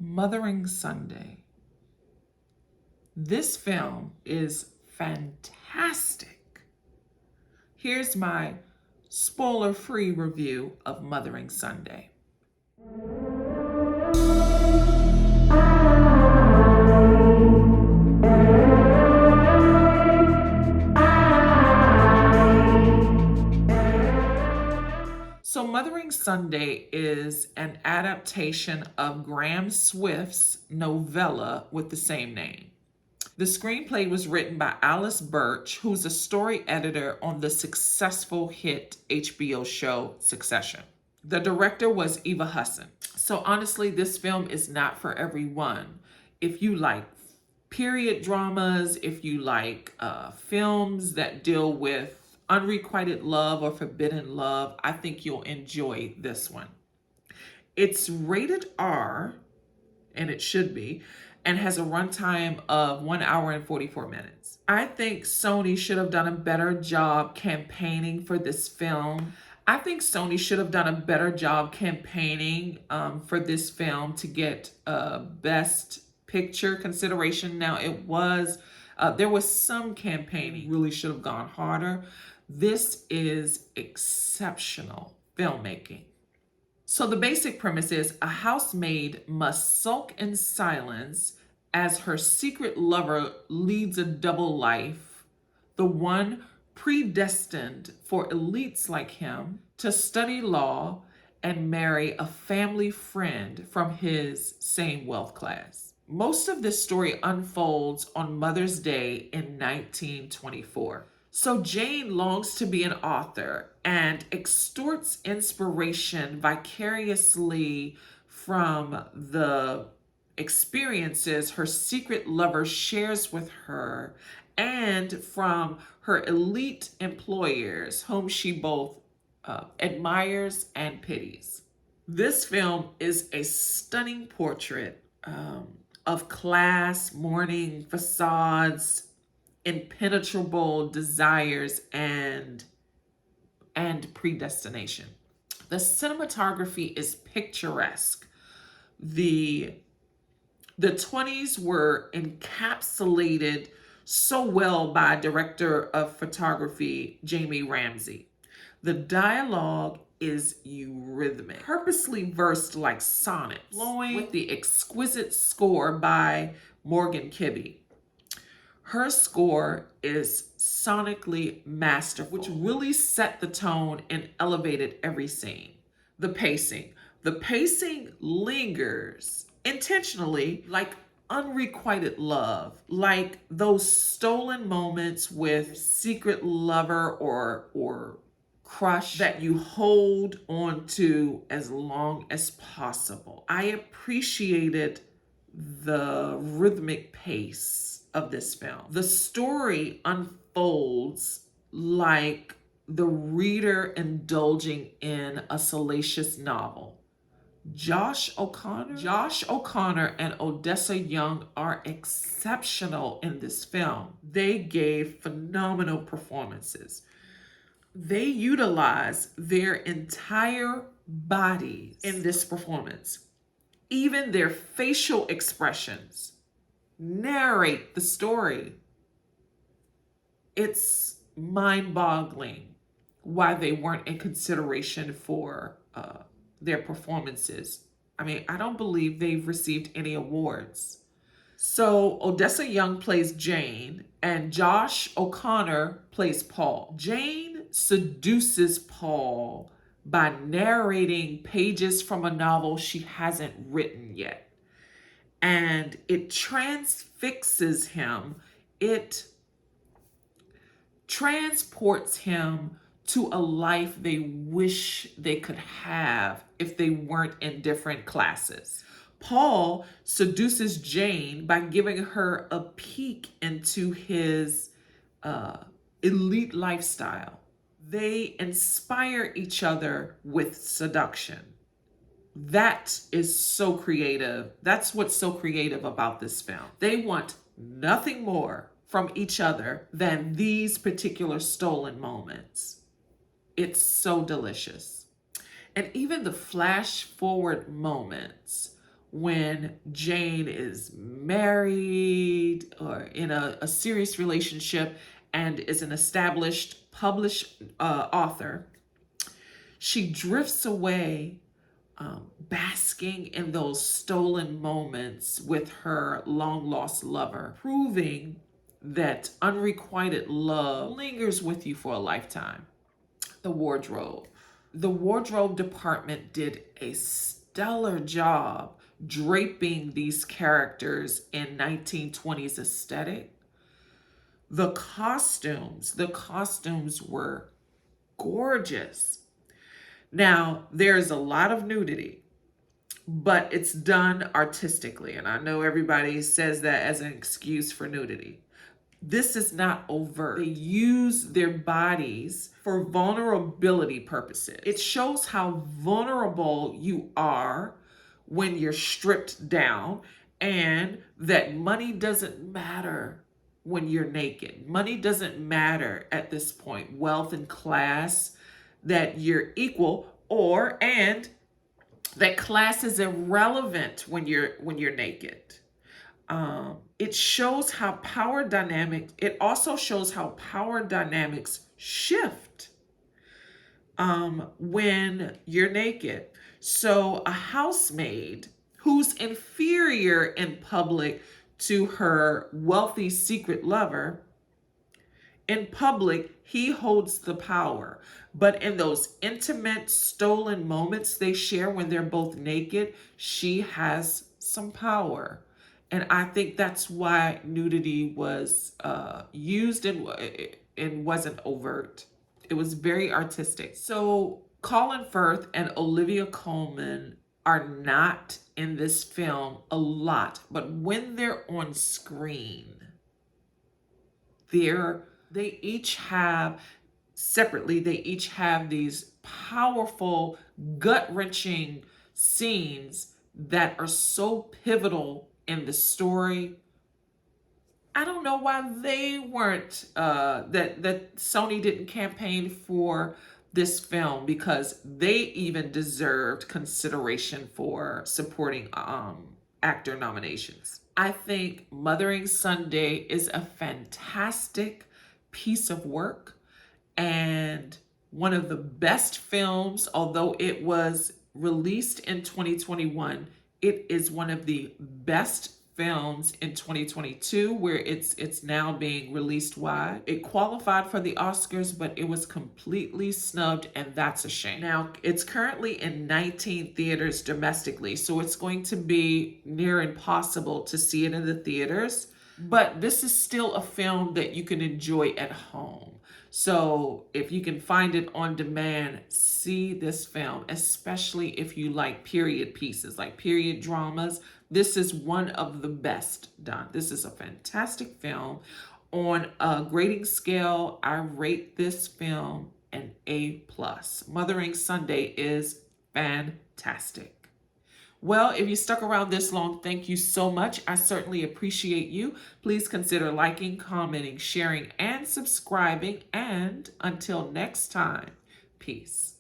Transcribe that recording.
Mothering Sunday. This film is fantastic. Here's my spoiler-free review of Mothering Sunday. So Mothering Sunday is an adaptation of Graham Swift's novella with the same name. The screenplay was written by Alice Birch, who's a story editor on the successful hit HBO show Succession. The director was Eva Husson. So honestly, this film is not for everyone. If you like period dramas, if you like films that deal with unrequited love or forbidden love, I think you'll enjoy this one. It's rated R, and it should be, and has a runtime of 1 hour and 44 minutes. I think Sony should have done a better job campaigning for this film. I think Sony should have done a better job campaigning for this film to get Best Picture consideration. Now, there was some campaigning, really should have gone harder. This is exceptional filmmaking. So the basic premise is a housemaid must sulk in silence as her secret lover leads a double life, the one predestined for elites like him to study law and marry a family friend from his same wealth class. Most of this story unfolds on Mother's Day in 1924. So Jane longs to be an author and extorts inspiration vicariously from the experiences her secret lover shares with her and from her elite employers, whom she both admires and pities. This film is a stunning portrait of class, mourning, facades, impenetrable desires, and predestination. The cinematography is picturesque. The 20s were encapsulated so well by director of photography Jamie Ramsey. The dialogue is eurythmic, purposely versed like sonnets, flowing with the exquisite score by Morgan Kibbe. Her score is sonically masterful, which really set the tone and elevated every scene. The pacing lingers intentionally like unrequited love, like those stolen moments with secret lover or crush that you hold on to as long as possible. I appreciated the rhythmic pace of this film. The story unfolds like the reader indulging in a salacious novel. Josh O'Connor and Odessa Young are exceptional in this film. They gave phenomenal performances. They utilize their entire bodies in this performance. Even their facial expressions narrate the story. It's mind-boggling why they weren't in consideration for their performances. I mean, I don't believe they've received any awards. So Odessa Young plays Jane and Josh O'Connor plays Paul. Jane seduces Paul by narrating pages from a novel she hasn't written yet. And it transfixes him. It transports him to a life they wish they could have if they weren't in different classes. Paul seduces Jane by giving her a peek into his elite lifestyle. They inspire each other with seduction. That is so creative. That's what's so creative about this film. They want nothing more from each other than these particular stolen moments. It's so delicious. And even the flash forward moments when Jane is married or in a serious relationship and is an established published author, she drifts away, basking in those stolen moments with her long lost lover, proving that unrequited love lingers with you for a lifetime. The wardrobe. The wardrobe department did a stellar job draping these characters in 1920s aesthetic. The costumes were gorgeous. Now, there's a lot of nudity, but it's done artistically. And I know everybody says that as an excuse for nudity. This is not overt. They use their bodies for vulnerability purposes. It shows how vulnerable you are when you're stripped down, and that money doesn't matter when you're naked. Money doesn't matter at this point. Wealth and class, that you're equal, and that class is irrelevant when you're naked. It shows how power dynamics, it also shows how power dynamics shift when you're naked. So a housemaid who's inferior in public to her wealthy secret lover, in public, he holds the power. But in those intimate, stolen moments they share when they're both naked, she has some power. And I think that's why nudity was used and wasn't overt. It was very artistic. So Colin Firth and Olivia Coleman are not in this film a lot, but when they're on screen, they each have these powerful, gut-wrenching scenes that are so pivotal in the story. I don't know why they weren't that Sony didn't campaign for this film, because they even deserved consideration for supporting actor nominations. I think Mothering Sunday is a fantastic piece of work and one of the best films. Although it was released in 2021, it is one of the best films in 2022, where it's now being released wide. It qualified for the Oscars, but it was completely snubbed, and that's a shame. Now, it's currently in 19 theaters domestically, so it's going to be near impossible to see it in the theaters, but this is still a film that you can enjoy at home. So if you can find it on demand, see this film, especially if you like period pieces, like period dramas. This is one of the best done. This is a fantastic film. On a grading scale, I rate this film an A+. Mothering Sunday is fantastic. Well, if you stuck around this long, thank you so much. I certainly appreciate you. Please consider liking, commenting, sharing, and subscribing. And until next time, peace.